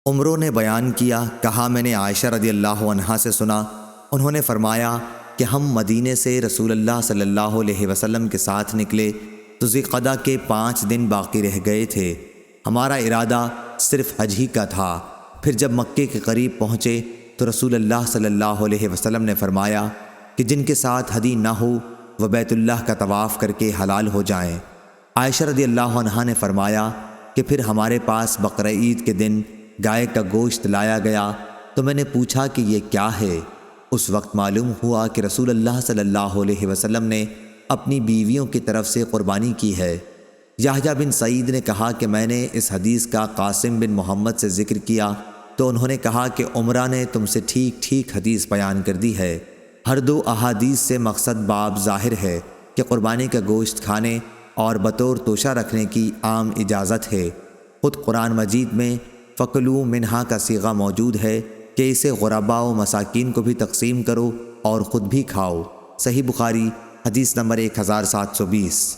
عمروں نے بیان کیا، کہا میں نے عائشہ رضی اللہ عنہا سے سنا، انہوں نے فرمایا کہ ہم مدینے سے رسول اللہ صلی اللہ علیہ وسلم کے ساتھ نکلے تو ذوالقعدہ کے 5 دن باقی رہ گئے تھے۔ ہمارا ارادہ صرف حج ہی کا تھا۔ پھر جب مکے کے قریب پہنچے تو رسول اللہ صلی اللہ علیہ وسلم نے فرمایا کہ جن کے ساتھ ہدی نہ ہو وہ بیت اللہ کا طواف کر کے حلال ہو جائیں۔ عائشہ رضی اللہ عنہا نے فرمایا کہ پھر ہمارے پاس بقرہ عید کے دن گائے کا گوشت لایا گیا تو میں نے پوچھا کہ یہ کیا ہے؟ اس وقت معلوم ہوا کہ رسول اللہ صلی اللہ علیہ وسلم نے اپنی بیویوں کی طرف سے قربانی کی ہے۔ یحییٰ بن سعید نے کہا کہ میں نے اس حدیث کا قاسم بن محمد سے ذکر کیا تو انہوں نے کہا کہ عمرہ نے تم سے ٹھیک ٹھیک حدیث بیان کر دی ہے۔ ہر دو احادیث سے مقصد باب ظاہر ہے کہ قربانی کا گوشت کھانے اور بطور توشہ رکھنے کی عام اجازت ہے۔ خود قرآن مجید میں فَكُلُوا مِنْهَا کا صیغہ موجود ہے کہ اسے غرباء و مساکین کو بھی تقسیم کرو اور خود بھی کھاؤ۔ صحیح بخاری حدیث نمبر 1720۔